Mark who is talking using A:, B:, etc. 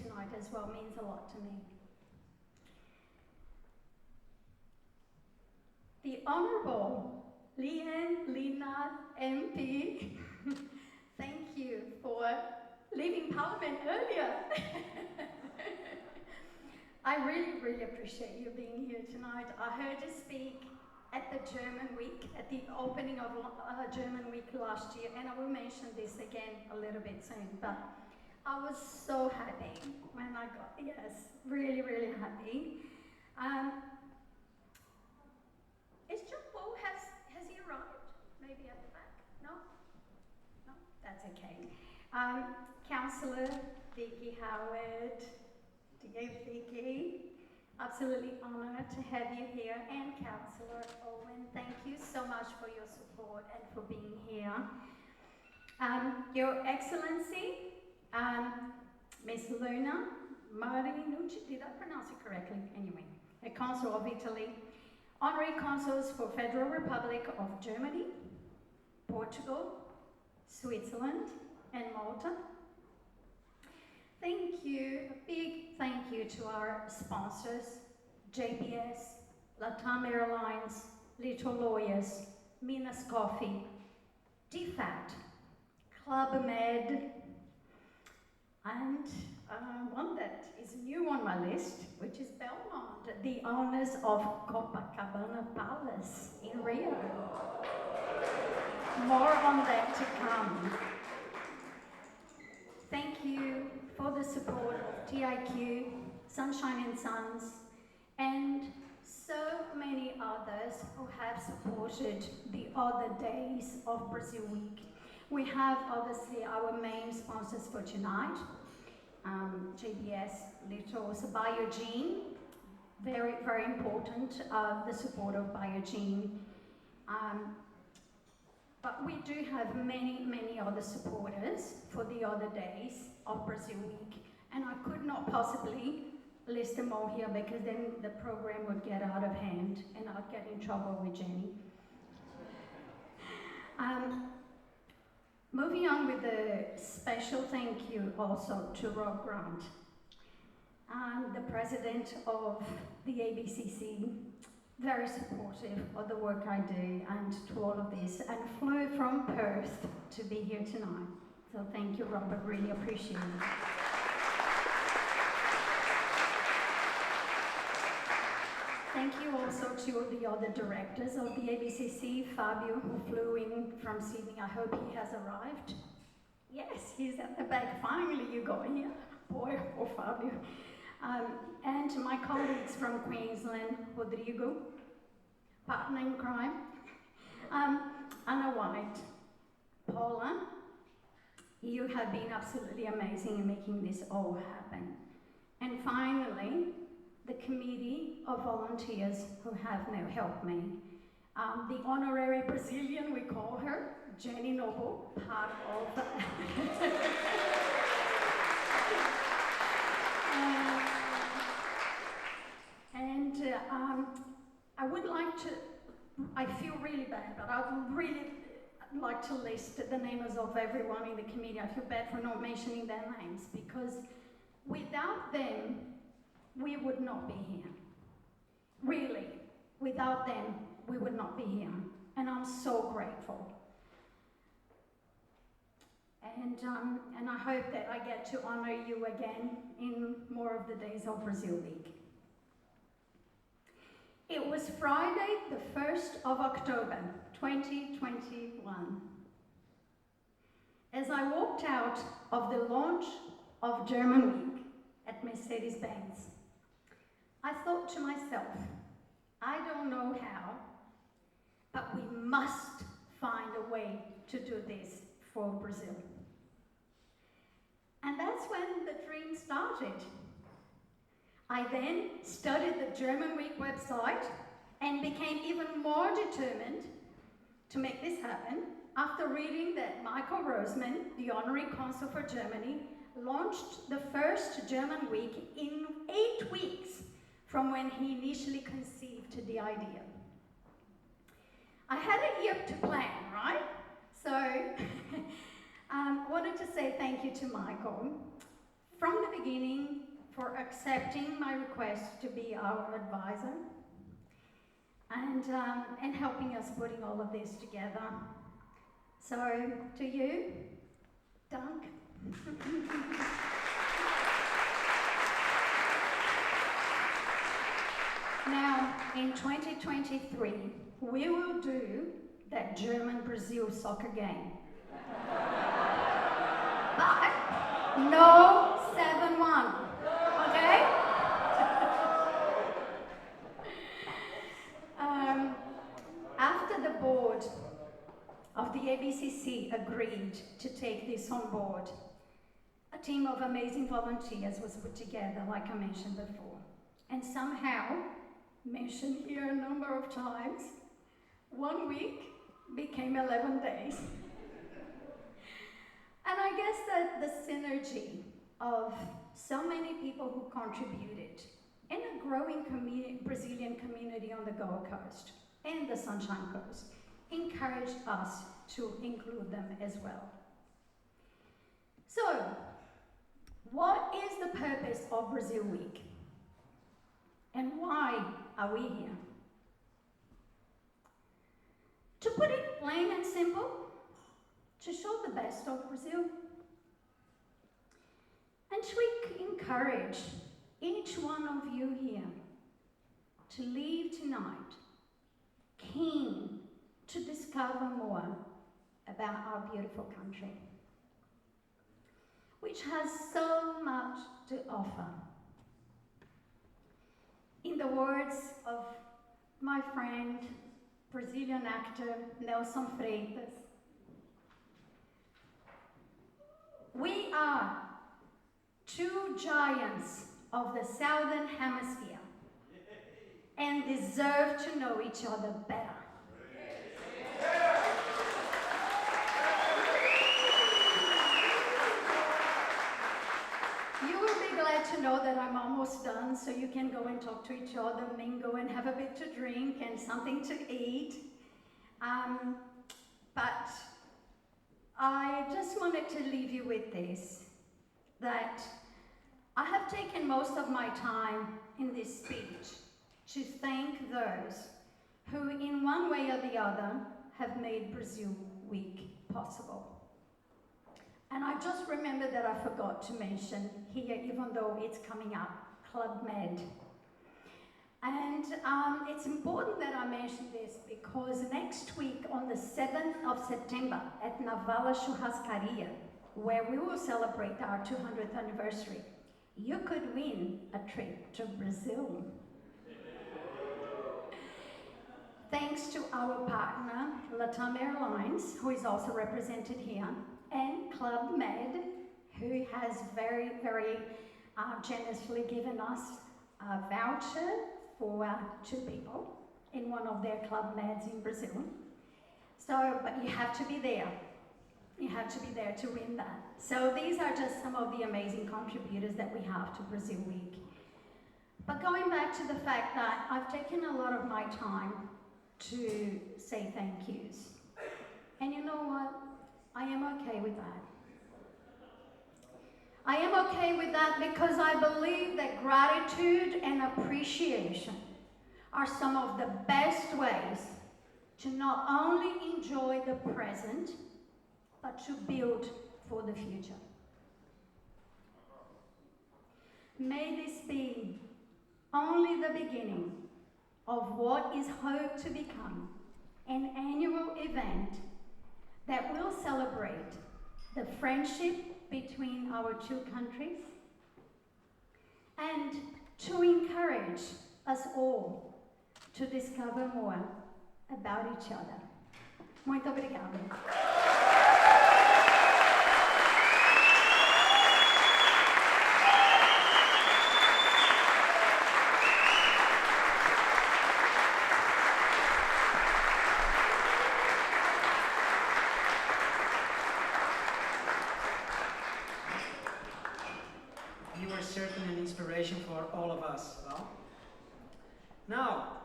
A: tonight as well means a lot to me. The Honourable Leanne Lina MP, thank you for leaving Parliament earlier. I really, really appreciate you being here tonight. I heard you speak at the German Week, at the opening of German Week last year, and I will mention this again a little bit soon, but I was so happy when I got, yes, really, really happy. Is John Paul, has he arrived? Maybe at the back? No? No? That's okay. Councillor Vicky Howard, dear Vicky, absolutely honoured to have you here, and Councillor Owen, thank you so much for your support and for being here. Your Excellency, Miss Luna Marinucci, did I pronounce it correctly? Anyway, a Consul of Italy, Honorary Consuls for Federal Republic of Germany, Portugal, Switzerland, and Malta. Thank you, a big thank you to our sponsors, JBS, Latam Airlines, Little Lawyers, Minas Coffee, DFAT, Club Med, and one that is new on my list, which is Belmont, the owners of Copacabana Palace in Rio. More on that to come. Thank you for the support of TIQ, Sunshine and Sons, and so many others who have supported the other days of Brazil Week. We have obviously our main sponsors for tonight, JBS, Littles, Biogene, very, very important, the support of Biogene. But we do have many, many other supporters for the other days of Brazil Week, and I could not possibly list them all here because then the program would get out of hand and I'd get in trouble with Jenny. Moving on with a special thank you also to Rob Grant, the president of the ABCC, very supportive of the work I do and to all of this, and flew from Perth to be here tonight. So thank you, Robert, really appreciate it. Thank you also to the other directors of the ABCC, Fabio, who flew in from Sydney. I hope he has arrived. Yes, he's at the back. Finally, you got here. Boy, poor Fabio. And to my colleagues from Queensland, Rodrigo, partner in crime, Anna White, Paula, you have been absolutely amazing in making this all happen. And finally, the committee of volunteers who have now helped me. The honorary Brazilian, we call her, Jenny Noble, part of... I would like to, I feel really bad, but I would really like to list the names of everyone in the committee. I feel bad for not mentioning their names because without them, we would not be here. Really, without them, we would not be here. And I'm so grateful. And I hope that I get to honor you again in more of the days of Brazil Week. It was Friday, the 1st of October, 2021. As I walked out of the launch of German Week at Mercedes-Benz, I thought to myself, I don't know how, but we must find a way to do this for Brazil. And that's when the dream started. I then studied the German Week website and became even more determined to make this happen after reading that Michael Rosemann, the Honorary Consul for Germany, launched the first German Week in 8 weeks from when he initially conceived the idea. I had a year to plan, right? So wanted to say thank you to Michael from the beginning for accepting my request to be our advisor and helping us putting all of this together. So, to you, Dank. Now, in 2023, we will do that German-Brazil soccer game. But no 7-1, okay? After the board of the ABCC agreed to take this on board, a team of amazing volunteers was put together, like I mentioned before. And somehow, mentioned here a number of times, 1 week became 11 days. And I guess that the synergy of so many people who contributed and a growing Brazilian community on the Gold Coast and the Sunshine Coast encouraged us to include them as well. So, what is the purpose of Brazil Week? And why are we here? To put it plain and simple, to show the best of Brazil. And to encourage each one of you here to leave tonight keen to discover more about our beautiful country, which has so much to offer. In the words of my friend, Brazilian actor Nelson Freitas, we are two giants of the Southern Hemisphere and deserve to know each other better. You will be glad to know that I'm almost done, so you can go and talk to each other, mingle, and have a bit to drink and something to eat. But I just wanted to leave you with this, that I have taken most of my time in this speech to thank those who, in one way or the other, have made Brazil Week possible. And I just remembered that I forgot to mention here, even though it's coming up, Club Med. And it's important that I mention this because next week on the 7th of September at Navala Churrascaria, where we will celebrate our 200th anniversary, you could win a trip to Brazil. Thanks to our partner, LATAM Airlines, who is also represented here, and Club Med, who has very, very generously given us a voucher for 2 people in one of their Club Meds in Brazil. So, but you have to be there. You have to be there to win that. So these are just some of the amazing contributors that we have to Brazil Week. But going back to the fact that I've taken a lot of my time to say thank yous. And you know what? I am okay with that. I am okay with that because I believe that gratitude and appreciation are some of the best ways to not only enjoy the present, but to build for the future. May this be only the beginning of what is hoped to become an annual event that will celebrate the friendship between our 2 countries and to encourage us all to discover more about each other. Muito obrigada.
B: You are certainly an inspiration for all of us. Well, now,